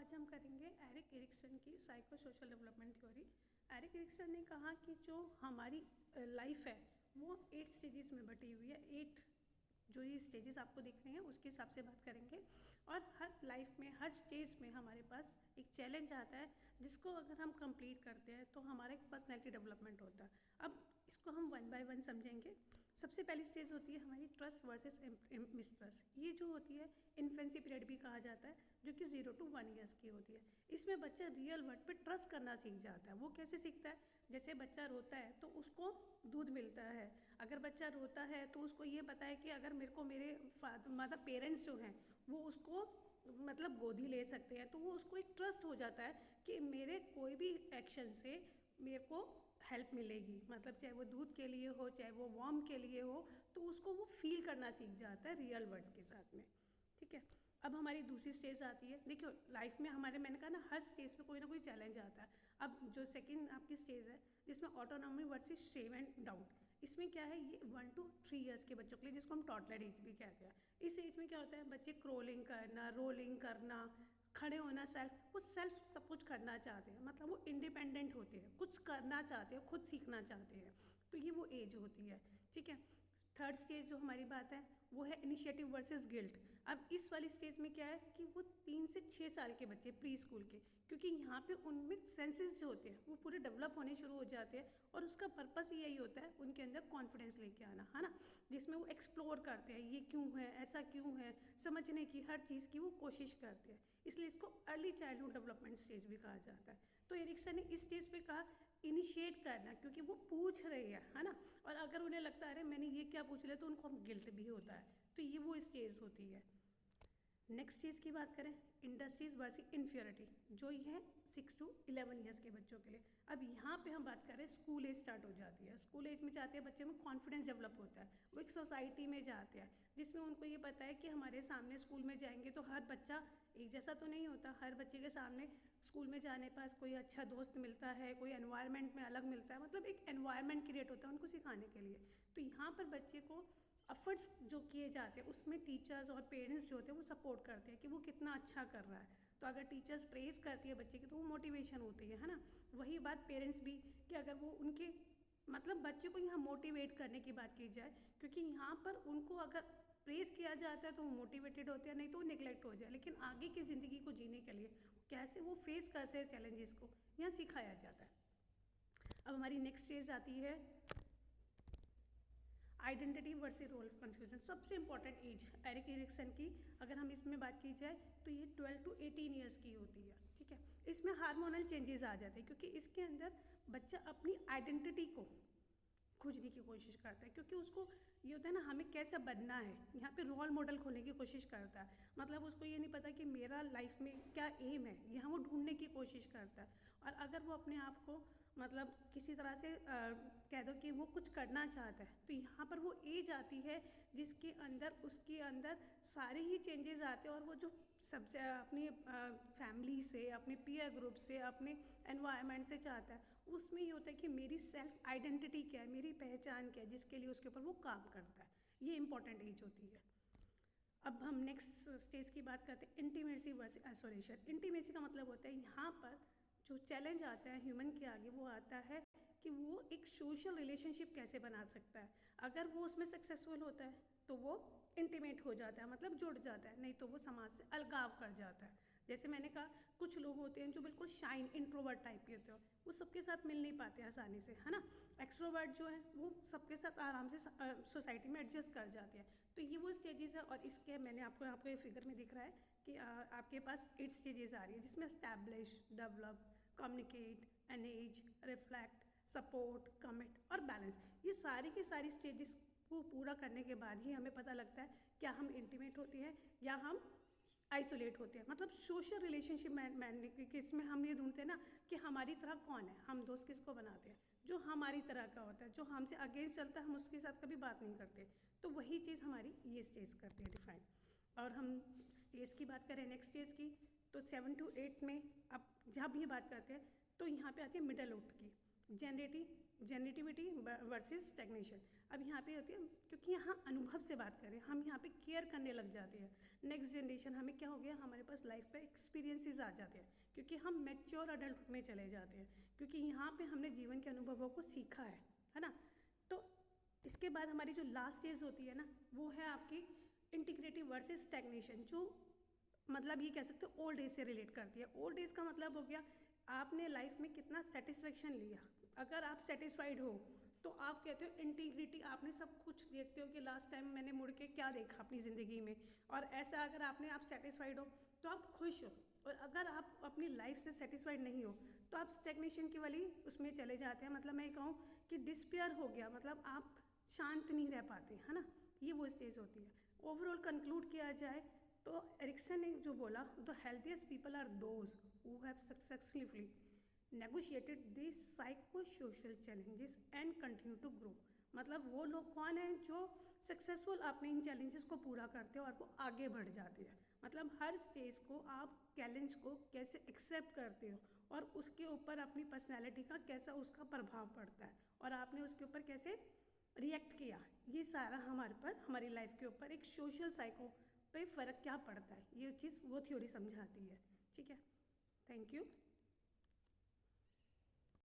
आज हम करेंगे एरिक एरिक्सन की psycho social development theory. Erik Erikson ने कहा कि जो हमारी लाइफ है वो 8 स्टेजेस में बटी हुई है। 8 जो ये स्टेजेस आपको दिख रहे हैं उसके हिसाब से बात करेंगे। और हर लाइफ में हर स्टेज में हमारे पास एक चैलेंज आता है जिसको अगर हम कंप्लीट करते हैं तो हमारा एक पर्सनैलिटी डेवलपमेंट होता है। अब इसको हम वन बाय वन समझेंगे। सबसे पहली स्टेज होती है हमारी ट्रस्ट वर्सेस मिसट्रस्ट। ये जो होती है इन्फेंसी पीरियड भी कहा जाता है, जो कि 0 to 1 ईयर्स की होती है। इसमें बच्चा रियल वर्ल्ड पे ट्रस्ट करना सीख जाता है। वो कैसे सीखता है? जैसे बच्चा रोता है तो उसको दूध मिलता है। अगर बच्चा रोता है तो उसको ये पता है कि अगर मेरे को मेरे मतलब पेरेंट्स जो हैं वो उसको मतलब गोदी ले सकते हैं, तो वो उसको एक ट्रस्ट हो जाता है कि मेरे कोई भी एक्शन से मेरे को हेल्प मिलेगी। मतलब चाहे वो दूध के लिए हो, चाहे वो वार्म के लिए हो, तो उसको वो फील करना सीख जाता है रियल वर्ड्स के साथ में। ठीक है, अब हमारी दूसरी स्टेज आती है। देखियो लाइफ में हमारे, मैंने कहा ना, हर स्टेज पे कोई ना कोई चैलेंज आता है। अब जो सेकंड आपकी स्टेज है जिसमें autonomy versus shame and doubt, इसमें क्या है, ये 1 to 3 ईयर्स के बच्चों के लिए, जिसको हम टॉडलर एज भी कहते हैं। इस एज में क्या होता है, बच्चे क्रोलिंग करना, रोलिंग करना, खड़े होना, वो सेल्फ सब कुछ करना चाहते हैं। मतलब वो इंडिपेंडेंट होते हैं, कुछ करना चाहते हैं, खुद सीखना चाहते हैं। तो ये वो एज होती है। ठीक है, थर्ड स्टेज जो हमारी बात है वो है इनिशिएटिव वर्सेस गिल्ट। अब इस वाली स्टेज में क्या है कि वो 3 से 6 साल के बच्चे, प्री स्कूल के, क्योंकि यहाँ पे उनमें सेंसेस जो होते हैं वो पूरे डेवलप होने शुरू हो जाते हैं। और उसका पर्पस यही होता है उनके अंदर कॉन्फिडेंस लेके आना, है ना, जिसमें वो एक्सप्लोर करते हैं ये क्यों है, ऐसा क्यों है, समझने की हर चीज़ की वो कोशिश करते हैं। इसलिए इसको अर्ली चाइल्डहुड डेवलपमेंट स्टेज भी कहा जाता है। तो एरिक्सन ने इस स्टेज पे कहा इनिशिएट करना, क्योंकि वो पूछ रहे हैं, है ना, और अगर उन्हें लगता है अरे मैंने ये क्या पूछ लिया, तो उनको गिल्ट भी होता है। तो ये वो स्टेज होती है। नेक्स्ट चीज़ की बात करें, इंडस्ट्रीज वर्सेस इन्फ्योरिटी, जो ये है 6 to 11 ईयर्स के बच्चों के लिए। अब यहाँ पे हम बात करें, स्कूल एज स्टार्ट हो जाती है। स्कूल एज में जाते हैं बच्चे में कॉन्फिडेंस डेवलप होता है, वो एक सोसाइटी में जाते हैं जिसमें उनको ये पता है कि हमारे सामने स्कूल में जाएंगे तो हर बच्चा एक जैसा तो नहीं होता। हर बच्चे के सामने स्कूल में जाने पास कोई अच्छा दोस्त मिलता है, कोई एनवायरनमेंट में अलग मिलता है, मतलब एक एनवायरनमेंट क्रिएट होता है उनको सिखाने के लिए। तो यहाँ पर बच्चे को एफर्ट्स जो किए जाते हैं उसमें टीचर्स और पेरेंट्स जो होते हैं वो सपोर्ट करते हैं कि वो कितना अच्छा कर रहा है। तो अगर टीचर्स प्रेज करती है बच्चे की तो वो मोटिवेशन होती है ना। वही बात पेरेंट्स भी, कि अगर वो उनके मतलब बच्चे को यहाँ मोटिवेट करने की बात की जाए, क्योंकि यहाँ पर उनको अगर प्रेज किया जाता है तो वो मोटिवेटेड होते हैं, नहीं तो वो निगलेक्ट हो जाए। लेकिन आगे की ज़िंदगी को जीने के लिए कैसे वो फेस कर सकते चैलेंजेस को यहाँ सिखाया जाता है। अब हमारी नेक्स्ट स्टेज आती है आइडेंटिटी वर्सेस रोल कन्फ्यूजन। सबसे इंपॉर्टेंट एज एरिक एरिक्सन की अगर हम इसमें बात की जाए तो ये 12 to 18 ईयर्स की होती है। ठीक है, इसमें हार्मोनल चेंजेस आ जाते हैं, क्योंकि इसके अंदर बच्चा अपनी आइडेंटिटी को खोजने की कोशिश करता है, क्योंकि उसको ये होता है ना हमें कैसे बनना है। यहाँ पे रोल मॉडल खोलने की कोशिश करता है, मतलब उसको ये नहीं पता कि मेरा लाइफ में क्या एम है, यहाँ वो ढूंढने की कोशिश करता है। और अगर वो अपने आप को मतलब किसी तरह से कह दो कि वो कुछ करना चाहता है, तो यहाँ पर वो एज आती है जिसके अंदर उसके अंदर सारे ही चेंजेस आते हैं। और वो जो सब अपनी फैमिली से, अपने पीयर ग्रुप से, अपने एनवायरनमेंट से चाहता है, उसमें ये होता है कि मेरी सेल्फ आइडेंटिटी क्या है, मेरी पहचान क्या है, जिसके लिए उसके ऊपर वो काम करता है। ये इंपॉर्टेंट एज होती है। अब हम नेक्स्ट स्टेज की बात करते हैं इंटीमेसी वर्सेस आइसोलेशन। इंटीमेसी का मतलब होता है यहाँ पर जो चैलेंज आता है ह्यूमन के आगे वो आता है कि वो एक सोशल रिलेशनशिप कैसे बना सकता है। अगर वो उसमें सक्सेसफुल होता है तो वो इंटीमेट हो जाता है, मतलब जुड़ जाता है, नहीं तो वो समाज से अलगाव कर जाता है। जैसे मैंने कहा कुछ लोग होते हैं जो बिल्कुल शाइन इंट्रोवर्ट टाइप के होते हैं, वो सबके साथ मिल नहीं पाते आसानी से, है ना। एक्सट्रोवर्ट जो है वो सबके साथ आराम से सोसाइटी में एडजस्ट कर जाते हैं। तो ये वो स्टेजेस है। और इसके मैंने आपको ये फिगर में दिख रहा है कि आपके पास 8 स्टेजेस आ रही है, जिसमें establish, develop, communicate, engage, reflect, support, commit और बैलेंस। ये सारी की सारी स्टेजेस को पूरा करने के बाद ही हमें पता लगता है क्या हम इंटीमेट होते हैं या हम आइसोलेट होते हैं। मतलब सोशल रिलेशनशिप मैन के इसमें हम ये ढूंढते हैं ना कि हमारी तरह कौन है। हम दोस्त किसको बनाते हैं? जो हमारी तरह का होता है, जो हमसे अगेंस्ट चलता है, हम उसके साथ कभी बात नहीं करते। तो वही चीज़ हमारी ये स्टेज करती है डिफाइन। और हम स्टेज की बात करें नेक्स्ट स्टेज की, तो 7 to 8 में अब जब ये बात करते हैं तो यहाँ पे आती है मिडलहुड की जेनरेटिविटी वर्सेस स्टैग्नेशन। अब यहाँ पे होती है क्योंकि यहाँ अनुभव से बात करें, हम यहाँ पे केयर करने लग जाते हैं। नेक्स्ट जनरेशन हमें क्या हो गया, हमारे पास लाइफ पे एक्सपीरियंसेस आ जाते हैं क्योंकि हम मैच्योर अडल्ट में चले जाते हैं, क्योंकि यहाँ पे हमने जीवन के अनुभवों को सीखा है ना। तो इसके बाद हमारी जो लास्ट स्टेज होती है ना, वो है आपकी इंटीग्रेटिव वर्सेस स्टैग्नेशन, जो मतलब ये कह सकते हो ओल्ड एज से रिलेट करती है। ओल्ड एज का मतलब हो गया आपने लाइफ में कितना सेटिस्फेक्शन लिया। अगर आप सेटिस्फाइड हो तो आप कहते हो इंटीग्रिटी, आपने सब कुछ देखते हो कि लास्ट टाइम मैंने मुड़ के क्या देखा अपनी ज़िंदगी में, और ऐसा अगर आप सेटिस्फाइड हो तो आप खुश हो। और अगर आप अपनी लाइफ से सेटिस्फाइड नहीं हो तो आप स्टैग्नेशन की वाली उसमें चले जाते हैं। मतलब मैं कहूँ कि डिस्पेयर हो गया, मतलब आप शांत नहीं रह पाते, है ना। ये वो स्टेज होती है। ओवरऑल कंक्लूड किया जाए तो एरिक्सन ने जो बोला, the healthiest people are those who have successfully negotiated this psychosocial challenges and continue to grow. मतलब वो लोग कौन हैं जो सक्सेसफुल अपने इन चैलेंजेस को पूरा करते हैं और वो आगे बढ़ जाते हैं। मतलब हर स्टेज को आप चैलेंज को कैसे एक्सेप्ट करते हो और उसके ऊपर अपनी पर्सनैलिटी का कैसा उसका प्रभाव पड़ता है और आपने उसके ऊपर कैसे रिएक्ट किया, ये सारा हमारे पर हमारी लाइफ के ऊपर एक सोशल साइको पे फ़र्क क्या पड़ता है, ये चीज़ वो थ्योरी समझाती है। ठीक है, थैंक यू।